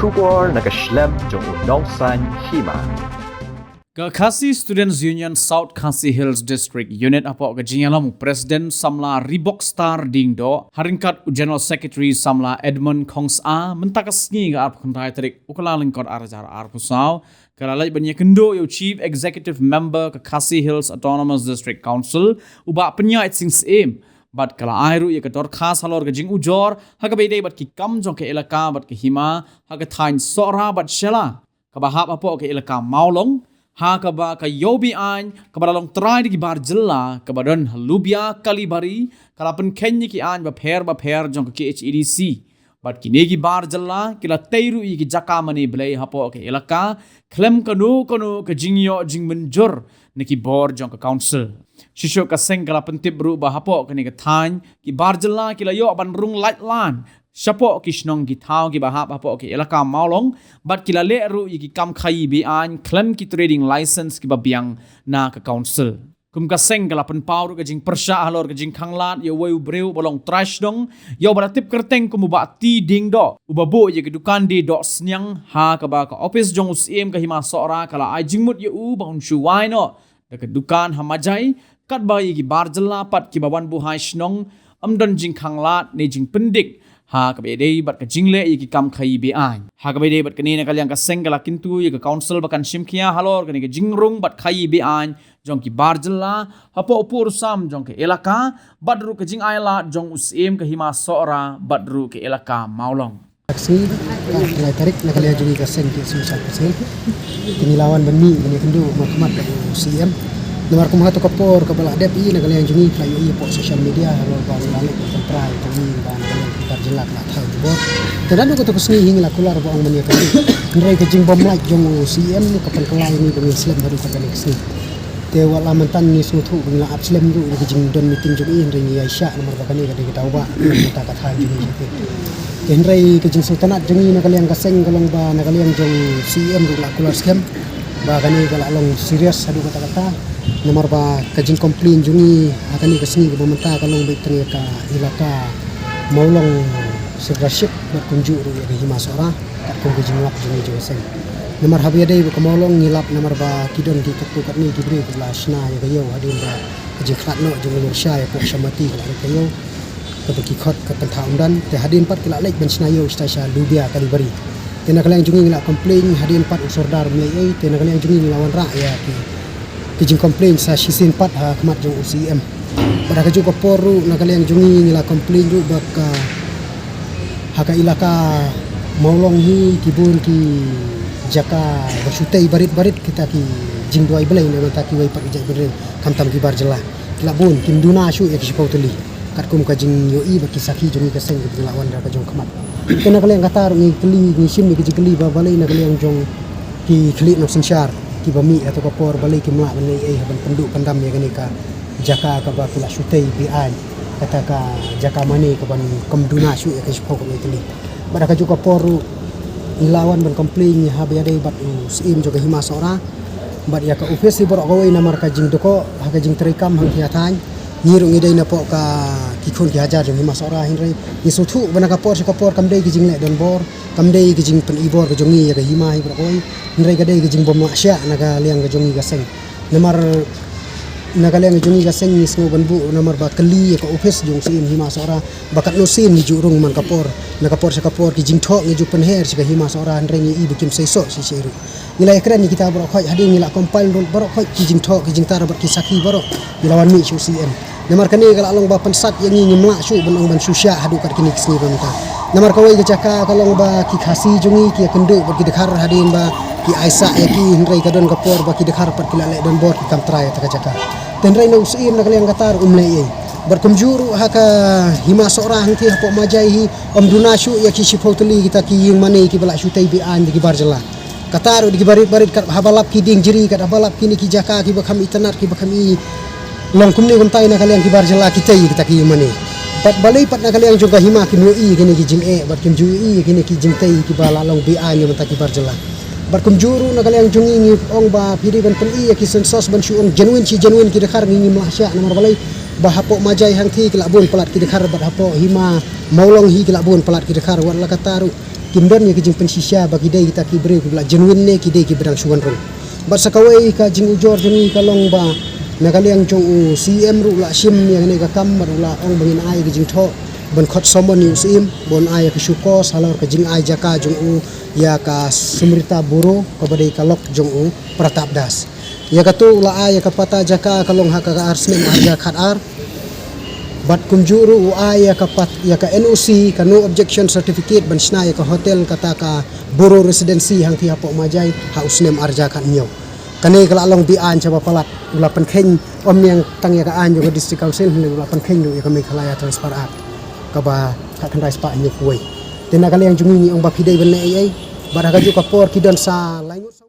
bersyukur nak Islam jong unongsan hima. Khasi Students Union South Khasi Hills District Unit apok kejingalam Presiden Samla Reebok Star Dingdo haringkat General Secretary Samla Edmund Kongs A mentakasngi ke arp kentai terik ukalaling kod arajar arpusau kalalai banyak kendo yo Chief Executive Member ke Khasi Hills Autonomous District Council ubak penyait sing seem bat kala airu ye kedor khas halor gejing ujor haga bede bat ki kam jong ke elaka bat ke hima haga thain sora bat shela kabahap apok ke elaka maulong ha kaba ka yobi an kabalong try di bar jella kabadan halubia kalibari kalapen kenyi ki an ba pher jong ke HEDC bat kini ki bar jella kila teiru i ki jakamani blai hapo ke elaka klem kanu ke jingyo jing menjur niki bor jong ke council shisho ka seng kalapen tip bru ba hapo ke ni ka than ki bar jella kila yo ban rung light lan Siapa kisnong gitau ki bahap apa ki elaka maulong bat kila le ru ki kam khai bi an claim ki trading license ki babiang na ka council kum ka seng kala pen pau ka jing persha halor ka jing khanglat yo weu breu bolong trash dong yo baratip kerteng kum ba ti ding do ubabo ye ki dukan di do snyang ha ka ba ka office jong usiem ka hima sora kala ai jingmut ye u bang shu wai no da ka dukan hamajai kat ba ye ki barjela pat ki bawan bu hai snong amdon jing khanglat ne jing pendik ha ka bede bat ka jingle ye ki kam khai be an ha ka bede bat kani na kalyang ka sengala kintu ye ka council bakan simkia halor kani ka jingrung bat khai be an jong ki barjela hapo upur sam jong ke elaka badru ka jing aila jong usim ka hima sora badru ke elaka maulong aksi nilai tarik nak kalian juga kesen ke susah kesen kinilawan beni kendu mahkamah ke UCM nomor kumaha to kapor kabala DPI nak kalian jungi playo i po social media halo bang lalik tentrai kami bang kalian kita jelak nak tahu bot tedan ko to kusni hingla kular bang menia kali ndrai ke jing bom like jong UCM ni kapan kelai ni bang Islam baru ka balik sini te wala mantan ni sutu bang Islam du ke jing don meeting jungi ndrai Aisyah nomor bakani ka kita ubah kita kata jungi situ ndrai ke jing sultanat jungi nak kalian kaseng kalong ba nak kalian jong CM du la kular scam ba kani kala long serius adu kata-kata nomor ba kajing komplain jungi akan ikasni ke pemerintah kalong baik tengah ka ilaka maulong segraship berkunjuk ru ke hima sora kat kong kajing lap jungi josen nomor habia dai ke maulong ngilap nomor ba kidon di ketu kat ni diberi ke lasna ya kayo adin ba kajing khatno jungi mursya ya pok samati ke kayo ke beki khot ke pentang dan te hadin pat kila lek ben snayo stasya lubia kalibari tena kalian jungi ngilap komplain hadin pat usordar miai tena kalian jungi lawan rakyat kijing komplain sa sisin pat ha kemat jong UCM pada kaju ko poru na kalian jungi ngila komplain ru baka haka ilaka maulong hi kibun ki jaka basutai barit kita ki jing duai belai na mata ki wai pat jai bedre kamtam ki barjela kilabun kim duna shu ya kisipau tuli kat kum ka jing yoi baki saki jungi kaseng ki lawan ra ka jong kemat kena kalian kata ni keli ni sim ni ki keli ba balai na kalian jong ki keli no sensyar ki bami atau kapor balik ki mak bani ban penduk pendam ya gani ka jaka ka ba kula syutai bi an kata ka jaka mani ka ban komduna syu ya ka spok ko itli bada ka juga poru ilawan ban komplain ha ba dai bat sim juga hima sora bat ya ka ofisi borok gawai namar ka jing doko ha ka jing terikam hang hiatan ngiru ngidai na po ka kikun ki hajar jong hima sora hinrai ni sutu bana kapor kamdai ki jing le don bor kamdai ki jing pen ibor ka jongi ya ka hima hi borokoi ndrai ka dai ki jing bom asya naga liang ka jongi ka seng namar naga liang ka jongi ka seng ni smo ban bu namar ba kali ka office jong sin hima sora bakat no sin ni jurung man kapor na kapor ki jing thok ni ju pen her ka hima sora ndrai ni i bikim seiso si seru nilai keren ni kita borokoi hadin ngila compile borokoi ki jing thok ki jing tar bar ki saki borok ilawan mi UCM namar kani kala along ba pensat yang ni mlak su benong ban susya hadu kat kini kisni banta namar kawai ke caka kalong ba ki khasi jungi ki kendu bagi dekhar hadin ba ki aisa ya ki hindrai kadon kapor ba ki dekhar pat kila le don bor ki kamtrai ta caka tenrai no usim na kalian katar umle ye berkumjuru haka hima sora hangti hapo majai hi omduna su ya ki sipotli kita ki yung mane ki bala syutai bi an di barjela katar di barit kat habalap ki ding jiri kat habalap kini ki jaka ki bakam itanar ki bakam i long kumni kumtai na kalian kibar jela kita ki mani pat balai pat na kalian juga hima ki noi kini ki jing bat kim jui kini ki jing tai ki bala long bi an mata kibar jela bar kum juru na kalian jungi ni ong ba piri ban pen i ki sensos ban shu ong genuine ki dekhar ni mahsya namar balai ba hapo majai hang thi ki labun pelat ki dekhar bat hapo hima maulong hi ki labun pelat ki dekhar wala kataru kimdon ye kijing pensisya bagi dai kita kibre kubla genuine ne kidai ki berang suan rong bat sakawai ka jing ujor jeni kalong ba nakaliang jong u CM ru la sim yang ne ka kam ru la ong bangin ai kijing tho ban khot somon ni sim bon ai ka syuko salor ka jing ai jaka jong u ya ka sumrita buru ka badai kalok jong u pratap das ya ka tu la ai ka pata jaka kalong ha ka arsmen arja khat ar bat kunjuru ya kapat ya ka NOC ka no objection certificate ban sna ya ka hotel kata ka boro residency hang ti hapo majai ha usnem arja kan nyo kane kala long bi an chaba palat ulapan kheng om yang tang ya ka an yo district council ni ulapan kheng yo ya ka me khalaya transfer act ka ba ka kan rais pa nyo kuai tena kali yang jungi ni ong ba pidai ban ai ba ka ju ka por kidon sa laingut